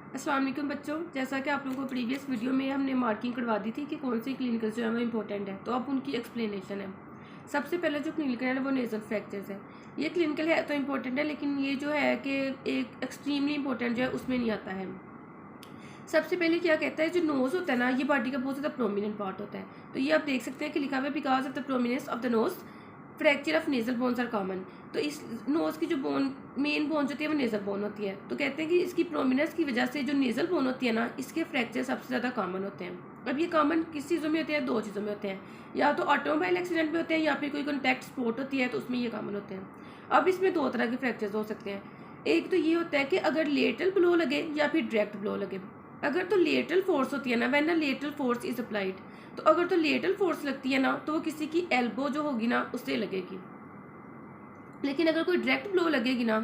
अस्सलाम वालेकुम बच्चों, जैसा कि आप लोगों को प्रीवियस वीडियो में हमने मार्किंग करवा दी थी कि कौन सी क्लिनिकल जो है वो इम्पोर्टेंट है, तो अब उनकी एक्सप्लेनेशन है। सबसे पहले जो क्लिनिकल है वो नेजल फ्रैक्चर्स है। ये क्लिनिकल है तो इम्पोर्टेंट है, लेकिन ये जो है कि एक एक्सट्रीमली इम्पोर्टेंट जो है उसमें नहीं आता है। सबसे पहले क्या कहता है, जो नोज होता है ना, ये बॉडी का बहुत ज़्यादा प्रोमिनेंट पार्ट होता है। तो ये आप देख सकते हैं कि लिखा हुआ है because of the prominence of the nose fracture of nasal bones are common. तो इस नोज की जो बोन मेन बोन होती है वो नेजल बोन होती है। तो कहते हैं कि इसकी प्रोमिनेंस की वजह से जो नेजल बोन होती है ना, इसके फ्रैक्चर सबसे ज़्यादा कॉमन होते हैं। अब ये कॉमन किस चीज़ों में होते हैं? दो चीज़ों में होते हैं, या तो ऑटोमोबाइल एक्सीडेंट में होते हैं या फिर कोई कॉन्टैक्ट स्पोर्ट होती है तो उसमें ये कॉमन होते हैं। अब इसमें दो तरह के फ्रैक्चर्स हो सकते हैं। एक तो ये होता है कि अगर लेटरल ब्लो लगे या फिर डायरेक्ट ब्लो लगे। अगर तो लेटरल फोर्स होती है ना, when lateral force is applied, तो अगर तो लेटरल फोर्स लगती है ना तो वो किसी की एल्बो जो होगी ना उससे लगेगी। लेकिन अगर कोई डायरेक्ट ब्लो लगेगी ना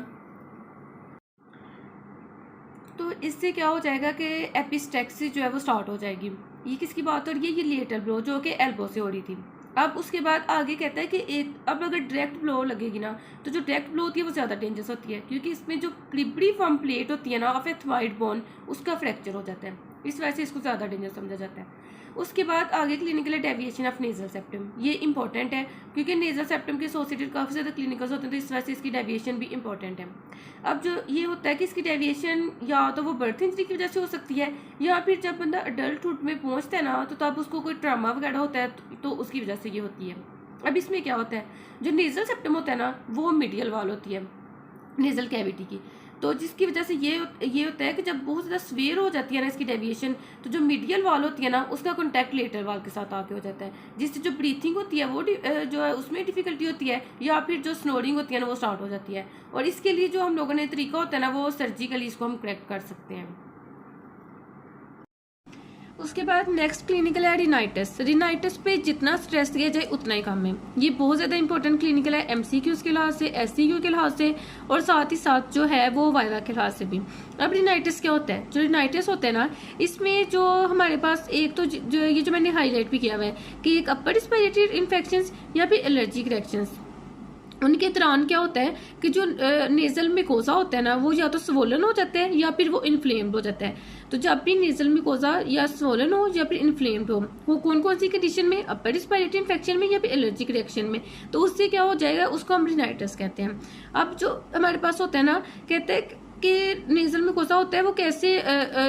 तो इससे क्या हो जाएगा कि एपिस्टेक्सिस जो है वो स्टार्ट हो जाएगी। ये किसकी बात हो रही है? ये लेटरल ब्लो जो कि एल्बो से हो रही थी। अब उसके बाद आगे कहता है कि अब अगर डायरेक्ट ब्लो लगेगी ना, तो जो डायरेक्ट ब्लो होती है वो ज़्यादा डेंजरस होती है, क्योंकि इसमें जो क्लिब्रिफॉर्म प्लेट होती है ना ऑफ ए थ्वाइड बोन, उसका फ्रैक्चर हो जाता है। इस वजह से इसको ज़्यादा डेंजर समझा जाता है। उसके बाद आगे क्लिनिकल है डेविएशन ऑफ नेजल सेप्टम। ये इंपॉर्टेंट है क्योंकि नेजल सेप्टम के एसोसिएटेड काफ़ी ज़्यादा क्लिनिकल्स होते हैं, तो इस वजह से इसकी डेविएशन भी इंपॉर्टेंट है। अब जो ये होता है कि इसकी डेविएशन या तो वो बर्थ इंजरी की वजह से हो सकती है, या फिर जब बंदा अडल्टहुड में पहुंचता है ना तो तब उसको कोई ट्रामा वगैरह होता है तो उसकी वजह से ये होती है। अब इसमें क्या होता है, जो नेजल सेप्टम होता है ना वो मीडियल वाल होती है नेजल कैविटी की, तो जिसकी वजह से ये होता है कि जब बहुत ज़्यादा स्वेयर हो जाती है ना इसकी डेविएशन, तो जो मीडियल वाल होती है ना उसका कॉन्टैक्ट लेटरल वाल के साथ आके हो जाता है, जिससे जो ब्रीथिंग होती है वो जो है उसमें डिफिकल्टी होती है, या फिर जो स्नोरिंग होती है ना वो स्टार्ट हो जाती है। और इसके लिए जो हम लोगों ने तरीका होता है ना वो सर्जिकली इसको हम करेक्ट कर सकते हैं। उसके बाद नेक्स्ट क्लिनिकल है रिनाइटिस। रिनाइटिस पे जितना स्ट्रेस दिया जाए उतना ही कम है। ये बहुत ज़्यादा इंपॉर्टेंट क्लिनिकल है एमसीक्यूज के लिहाज से, एससीक्यू के लिहाज से, और साथ ही साथ जो है वो वाइवा के लिहाज से भी। अब रिनाइटिस क्या होता है? जो रिनाइटिस होता है ना, इसमें जो हमारे पास एक तो जो ये जो मैंने हाईलाइट भी किया हुआ है कि एक अपर रिस्पिरेटरी इन्फेक्शन या फिर एलर्जिक रिएक्शंस, उनके दौरान क्या होता है कि जो नेजल मिकोजा होता है ना वो या तो स्वोलन हो जाता है या फिर वो इन्फ्लेम्ड हो जाता है। तो जब भी नेजल मिकोजा या स्वोलन हो या फिर इन्फ्लेम्ड हो, वो कौन कौन सी कंडीशन में? अपर रिस्पिरेटरी इन्फेक्शन में या फिर एलर्जिक रिएक्शन में, तो उससे क्या हो जाएगा, उसको हम रिनाइटिस कहते हैं। अब जो हमारे पास होता है ना, कहते हैं कि नेजल मिकोजा होता है वो कैसे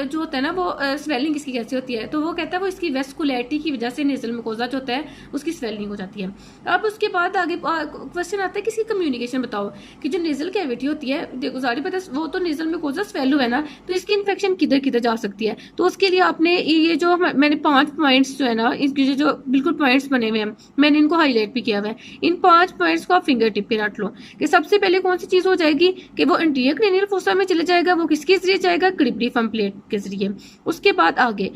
जो होता है ना वो स्वेलिंग इसकी कैसे होती है, तो वो कहता है वो इसकी वेस्कुलैरिटी की वजह से नेजल मिकोजा जो होता है उसकी स्वेलिंग हो जाती है। अब उसके बाद आगे क्वेश्चन आता है कि इसकी कम्युनिकेशन बताओ कि जो नेजल कैविटी होती है, देखो सारी पता वो तो नेजल मिकोजा स्वेलो है ना, तो इसकी इन्फेक्शन किधर किधर जा सकती है। तो उसके लिए आपने ये जो मैंने 5 पॉइंट्स जो है ना, इसके जो बिल्कुल पॉइंट्स बने हुए हैं, मैंने इनको हाईलाइट भी किया हुआ है। इन 5 पॉइंट्स को आप फिंगर टिप पे रख लो कि सबसे पहले कौन सी चीज हो जाएगी कि वो एंटीरियर क्रेनियल फोसा में चले जाएगा। वो किसके जरिए जाएगा? क्लिब्रिफॉर्म प्लेट के जरिए। उसके बाद आगे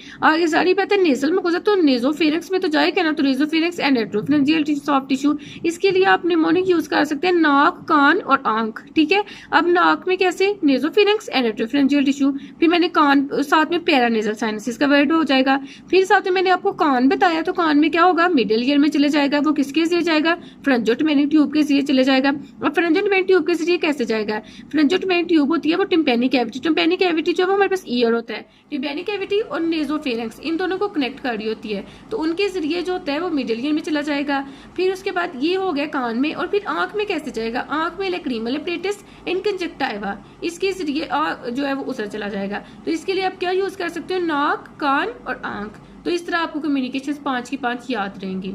सारी बात है नेजल मिकोजा, तो नेजोफेरिंक्स में तो जाएगा ना, तो नेजोफेरिंक्स एंड रेट्रोफेरेंजियल सॉफ्ट टिश्यू, इसके लिए आप निमोनिक यूज कर सकते हैं नाक, कान और आंख। ठीक है, अब नाक में कैसे? नेजोफेरिंक्स एंड रेट्रोफेरेंजियल टिश्यू। फिर मैंने कान, साथ में पैरानेजल साइनसिस का वर्ड हो जाएगा। फिर साथ में मैंने आपको कान बताया, तो कान में क्या होगा? मिडिल ईयर में चले जाएगा। वो किसके जरिए जाएगा? फ्रंजोटोमेनिक ट्यूब के जरिए चले जाएगा। और फ्रंजोटोमेनिक ट्यूब के जरिए कैसे जाएगा? फ्रंजोटोमेनिक ट्यूब होती है वो टिम्पेनिक कैविटी, टिम्पेनिक कैविटी जो हमारे पास ईयर होता है, टिम्पेनिक कैविटी और नेजोफेरिंक्स इन दोनों को कनेक्ट कर रही होती है, तो उनके जरिए जो होता है वो मिडिल ईयर में चला जाएगा। फिर उसके बाद ये हो गया कान में, और फिर आंख में कैसे जाएगा? आंख में लैक्रीमल एपरेटस एंड कंजक्टिवा, इसके जरिए जो है वो उसर चला जाएगा। तो इसके लिए आप क्या यूज कर सकते हो? नाक, कान और आंख। तो इस तरह आपको कम्युनिकेशन 5 की 5 याद रहेंगी।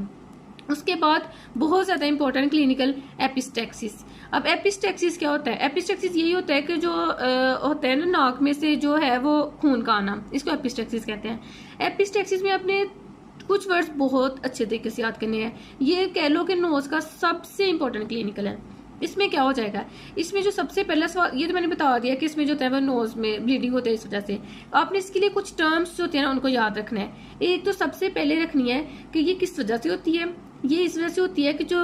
उसके बाद बहुत ज़्यादा इंपॉर्टेंट क्लिनिकल एपिस्टेक्सिस। अब एपिस्टेक्सिस क्या होता है? एपिस्टेक्सिस यही होता है कि जो होता है ना नाक में से जो है वो खून का आना, इसको एपिस्टेक्सिस कहते हैं। एपिस्टेक्सिस में अपने कुछ वर्ड्स बहुत अच्छे तरीके से याद करने हैं। ये कह लो कि नोज का सबसे इंपॉर्टेंट क्लिनिकल है। इसमें क्या हो जाएगा? इसमें जो सबसे पहला सवाल, ये तो मैंने बता दिया कि इसमें जो है वो नोज में ब्लीडिंग होता है, इस वजह से आपने इसके लिए कुछ टर्म्स जो होते हैं ना उनको याद रखना है। एक तो सबसे पहले रखनी है कि ये किस वजह से होती है। ये इस वजह से होती है कि जो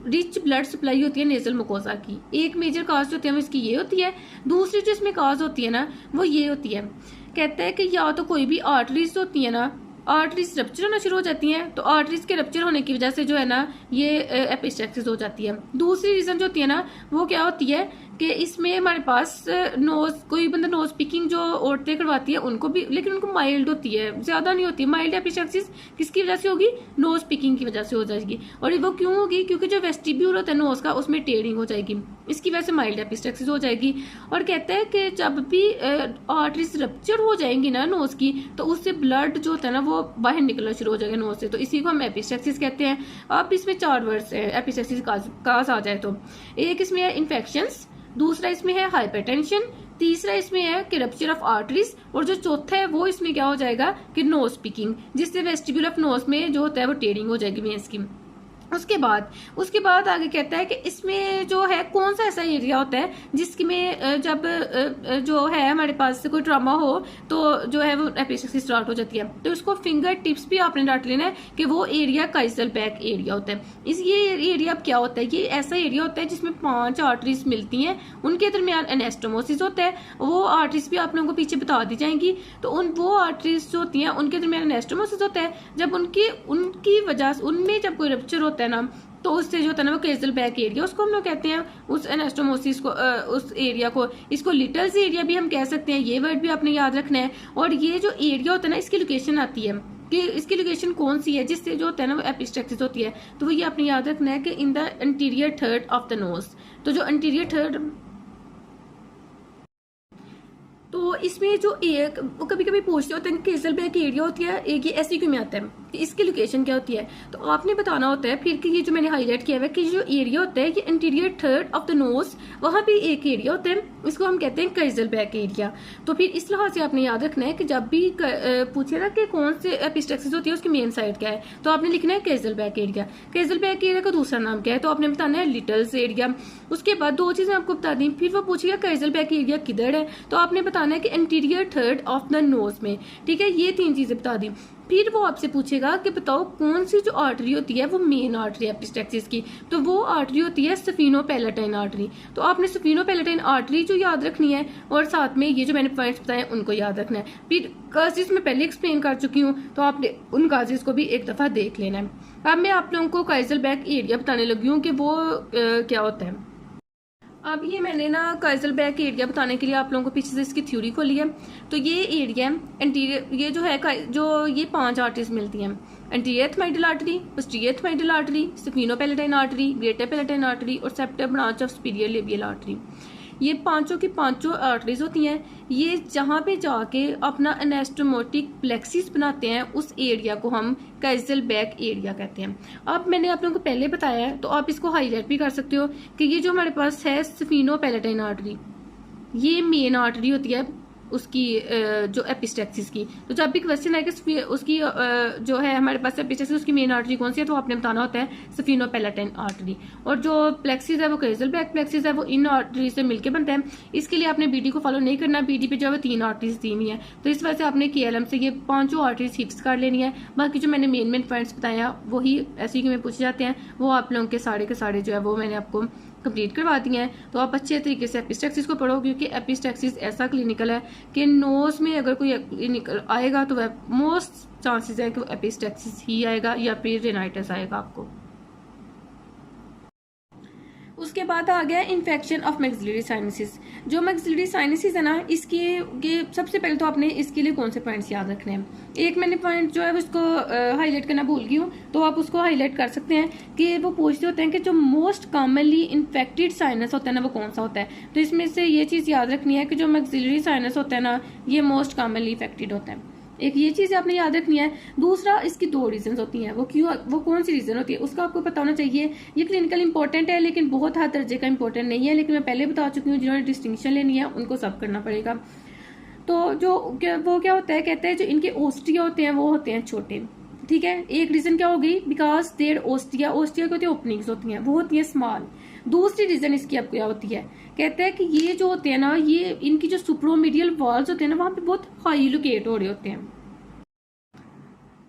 रिच ब्लड सप्लाई होती है नेजल मुकोजा की, एक मेजर काज जो होती है वो इसकी ये होती है। दूसरी जो इसमें काज होती है ना वो ये होती है, कहता है कि या तो कोई भी आर्टरीज होती है ना, आर्टरीज रप्चर होना शुरू हो जाती हैं, तो आर्टरीज के रप्चर होने की वजह से जो है ना ये एपिस्टेक्सिस हो जाती है। दूसरी रीजन जो होती है ना वो क्या होती है कि इसमें हमारे पास नोज, कोई बंदा नोज पिकिंग जो औरतें करवाती है उनको भी, लेकिन उनको माइल्ड होती है, ज्यादा नहीं होती। माइल्ड एपिस्टैक्सिस किसकी वजह से होगी? नोज पिकिंग की वजह से हो जाएगी। और वो क्यों होगी? क्योंकि जो वेस्टिब्यूल होता है नोज का उसमें टेयरिंग हो जाएगी, इसकी वजह से माइल्ड एपिस्टैक्सिस हो जाएगी। और कहते हैं कि जब भी आर्टरीज रप्चर हो जाएंगी ना नोज की, तो उससे ब्लड जो होता है ना वो बाहर निकलना शुरू हो जाएगा नोज से, तो इसी को हम एपिस्टैक्सिस कहते हैं। अब इसमें 4 वर्ड्स है एपिस्टैक्सिस काज आ जाए तो। एक इसमें है इन्फेक्शंस, दूसरा इसमें है हाइपरटेंशन, तीसरा इसमें है कि रप्चर ऑफ आर्टरीज, और जो चौथा है वो इसमें क्या हो जाएगा कि नोज पिकिंग, जिससे वेस्टिब्यूल ऑफ नोज में जो होता है वो टेयरिंग हो जाएगी वेंस की। उसके बाद आगे कहता है कि इसमें जो है कौन सा ऐसा एरिया होता है जिसमें जब जो है हमारे पास कोई ट्रॉमा हो तो जो है वो एपिस्टैक्सिस स्टार्ट हो जाती है। तो इसको फिंगर टिप्स भी आपने डांट लेना है कि वो एरिया काइसल बैक एरिया होता है। ये एरिया अब क्या होता है? ये ऐसा एरिया होता है जिसमें 5 आर्टरीज मिलती हैं, उनके दरमियान एनास्टोमोसिस होता है। वो आर्टरीज भी आप लोगों को पीछे बता दी जाएंगी। तो वो आर्टरीज जो होती हैं उनके दरमियान एनास्टोमोसिस होता है। जब उनकी वजह से उनमें जब कोई रप्चर होता है ना, तो उससे जो होता है ना वो केजल बैक एरिया, उसको हम लोग कहते हैं उस एनास्टोमोसिस को, उस एरिया को, इसको लिटल्स एरिया भी हम कह सकते हैं। ये वर्ड भी आपने याद रखना है। और ये जो एरिया होता है ना इसकी लोकेशन आती है कि इसकी लोकेशन कौन सी है जिससे जो होता है ना वो एपिस्टैक्सिस होती है। तो वो ये आपने याद रखना है कि in the interior third of the knows. तो जो इंटीरियर थर्ड, तो इसमें जो एक कभी कभी पूछते होते हैं केजल बैक एरिया होती है, एक ये एसईक्यू में आता है कि इसकी लोकेशन क्या होती है। तो आपने बताना होता है फिर कि ये जो मैंने हाईलाइट किया है कि जो एरिया होता है ये interior third of the knows, वहां पे एक एरिया होता है, इसको हम कहते हैं केजल बैक एरिया। तो फिर इस लिहाज से आपने याद रखना है कि जब भी पूछे ना कि कौन से एपिस्टैक्सिस होती है उसकी मेन साइड क्या है, तो आपने लिखना है Kejal back area. Kejal back area का दूसरा नाम क्या है? तो आपने बताना है लिटल्स एरिया। उसके बाद 2 चीजें आपको बता दी। फिर वो पूछेगा केजल बैक एरिया किधर है, तो आपने बताना है कि interior third of the knows में। ठीक है, ये 3 चीजें बता दी। फिर वो आपसे पूछेगा कि बताओ कौन सी जो आर्टरी होती है वो मेन आर्टरी एपिस्टैक्सिस की, तो वो आर्टरी होती है सफिनो पैलेटाइन आर्टरी। तो आपने सफिनो पैलेटाइन आर्टरी जो याद रखनी है और साथ में ये जो मैंने पॉइंट्स बताए उनको याद रखना है। फिर काजेस में पहले एक्सप्लेन कर चुकी हूँ, तो आपने उन काजेस को भी एक दफा देख लेना है। अब मैं आप लोगों को काइजल बैक एरिया बताने लगी हूँ कि वो क्या होता है। अब ये मैंने ना काइजल बैक एरिया बताने के लिए आप लोगों को पीछे से इसकी थ्योरी को लिया। तो ये एरिया इंटीरियर, ये जो है जो ये 5 आर्टरीज मिलती हैं, anterior ethmoidal artery, posterior ethmoidal artery, sphenopalatine artery, greater palatine artery और septal branch of superior labial artery. ये पांचों की पांचों आर्टरीज होती हैं। ये जहाँ पे जाके अपना एनास्टोमोटिक प्लेक्सिस बनाते हैं उस एरिया को हम कैजल बैक एरिया कहते हैं। अब मैंने आप लोगों को पहले बताया है तो आप इसको हाईलाइट भी कर सकते हो कि ये जो हमारे पास है सफिनो पैलेटाइन आर्टरी, ये मेन आर्टरी होती है उसकी जो एपिस्टैक्सिस की। तो जब भी क्वेश्चन है कि उसकी जो है हमारे पास एपिस्टैक्सिस उसकी मेन आर्टरी कौन सी है, तो आपने बताना होता है सफिनो पैलेटाइन आर्टरी। और जो प्लेक्सिस है वो कैजल बैक प्लेक्सिस है, वो इन आर्टरी से मिलकर बनता है। इसके लिए आपने बीडी को फॉलो नहीं करना, बीडी पे जो है 3 आर्टरीज दी हुई है, तो इस वजह से आपने केएलएम से ये 5 आर्टरीज हिफ्स कर लेनी है। बाकी जो मैंने मेन पॉइंट्स बताया वही ऐसे ही में पूछे जाते हैं, वो आप लोगों के सारे जो है वो मैंने आपको कंप्लीट करवा दी हैं। तो आप अच्छे तरीके से एपिस्टैक्सिस को पढ़ो, क्योंकि एपिस्टैक्सिस ऐसा क्लिनिकल है कि नोज में अगर कोई क्लिनिकल आएगा तो वह मोस्ट चांसेस है कि वो एपिस्टैक्सिस ही आएगा या फिर रेनाइटिस आएगा आपको। उसके बाद आ गया इन्फेक्शन ऑफ मैक्सिलरी साइनसिस। जो मैक्सिलरी साइनसिस है ना, इसके ये सबसे पहले तो आपने इसके लिए कौन से पॉइंट्स याद रखने हैं। एक मैंने पॉइंट जो है उसको हाईलाइट करना भूल गई हूँ, तो आप उसको हाईलाइट कर सकते हैं कि वो पूछते होते हैं कि जो मोस्ट कॉमनली इन्फेक्टेड साइनस होता है ना वो कौन सा होता है। तो इसमें से ये चीज़ याद रखनी है कि जो मैक्सिलरी साइनस होता है ना ये मोस्ट कॉमनली इफेक्टेड होता है। एक ये चीज आपने याद रखनी है। दूसरा, इसकी 2 रीजन होती हैं, वो कौन सी रीजन होती है उसका आपको पता होना चाहिए। ये क्लिनिकल इंपॉर्टेंट है लेकिन बहुत हद दर्जे का इंपॉर्टेंट नहीं है, लेकिन मैं पहले बता चुकी हूँ जिन्होंने डिस्टिंक्शन लेनी है उनको सब करना पड़ेगा। तो वो क्या होता है, कहते हैं जो इनके ओस्टिया होते हैं वो होते हैं छोटे। ठीक है, एक रीजन क्या होगी, बिकॉज देयर ओस्टिया क्या होती है, ओपनिंग्स होती हैं, वो होती है स्मॉल। दूसरी रीजन इसकी अब क्या होती है, कहते हैं कि ये जो होते हैं ना, ये इनकी जो सुप्रोमीडियल वॉल्स होते हैं ना वहां पे बहुत हाई लोकेट हो रहे होते हैं।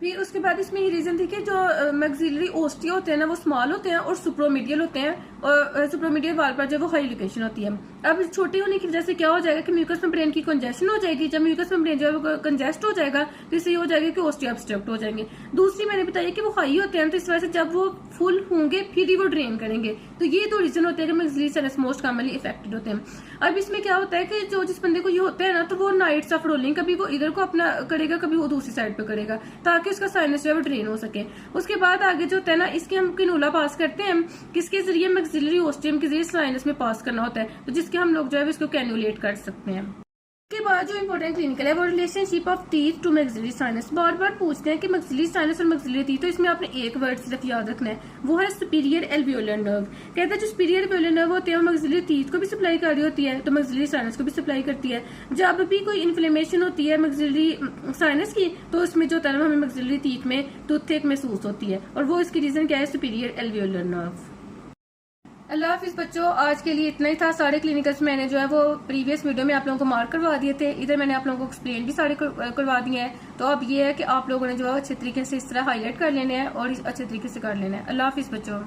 फिर उसके बाद इसमें ये रीजन थी कि जो मैक्सिलरी ओस्टिया होते हैं ना वो स्मॉल होते हैं और सुप्रोमीडियल होते हैं, और सुप्रामीडियल वाल पर जो वो हाई लोकेशन होती है। अब छोटी होने की वजह से क्या हो जाएगा कि म्यूकस मेम्ब्रेन की कंजेशन हो जाएगी। जब म्यूकस मेम्ब्रेन जो है वो कंजेस्ट हो जाएगा तो इससे ये हो जाएगा कि ओस्टिया ऑब्स्ट्रक्ट हो जाएंगे। दूसरी मैंने बताया कि वो हाई होते हैं, तो इस वजह से जब वो फुल होंगे फिर ही वो ड्रेन करेंगे। तो ये दो रीजन होते हैं कि maxillary sinus most commonly affected होते हैं। अब इसमें क्या होता है कि जो जिस बंदे को ये होता है ना, तो वो नाइट्स ऑफ रोलिंग, कभी वो इधर को अपना करेगा, कभी वो दूसरी साइड पे करेगा, ताकि उसका साइनस जो है वो ड्रेन हो सके। उसके बाद आगे जो होता है ना, इसके हम किनूला पास करते हैं, किसके जरिए मैक्सिलरी ओस्टियम के जरिए साइनस में पास करना होता है, तो जिसके हम लोग जो है इसको कैन्युलेट कर सकते हैं। उसके बाद जो इंपॉर्टेंट क्लिनिकल है वो relationship of teeth to maxillary sinus. बार बार पूछते हैं कि मैक्सिलरी साइनस और मैक्सिलरी टीथ, तो इसमें आपने एक वर्ड सिर्फ याद रखना है, वो है सुपीरियर एल्वियोलर नर्व। कहते हैं जो सुपीरियर एल्वियोलर नर्व होते हैं वो मैक्सिलरी टीथ को भी सप्लाई कर रही होती है, तो मैक्सिलरी साइनस को भी सप्लाई करती है। जब भी कोई इन्फ्लेमेशन होती है मैक्सिलरी साइनस की, तो उसमें जो तरह हमें मैक्सिलरी टीथ में टूथेक महसूस होती है, और वो इसकी रीजन क्या है, सुपीरियर एल्वियोलर नर्व। अल्लाह हाफिज बच्चों, आज के लिए इतना ही था। सारे क्लिनिकल्स मैंने जो है वो प्रीवियस वीडियो में आप लोगों को मार्क करवा दिए थे, इधर मैंने आप लोगों को एक्सप्लेन भी सारे करवा दिए हैं। तो अब ये है कि आप लोगों ने जो है अच्छे तरीके से इस तरह हाईलाइट कर लेने हैं और अच्छे तरीके से कर लेना है। अल्लाह हाफिज बच्चों।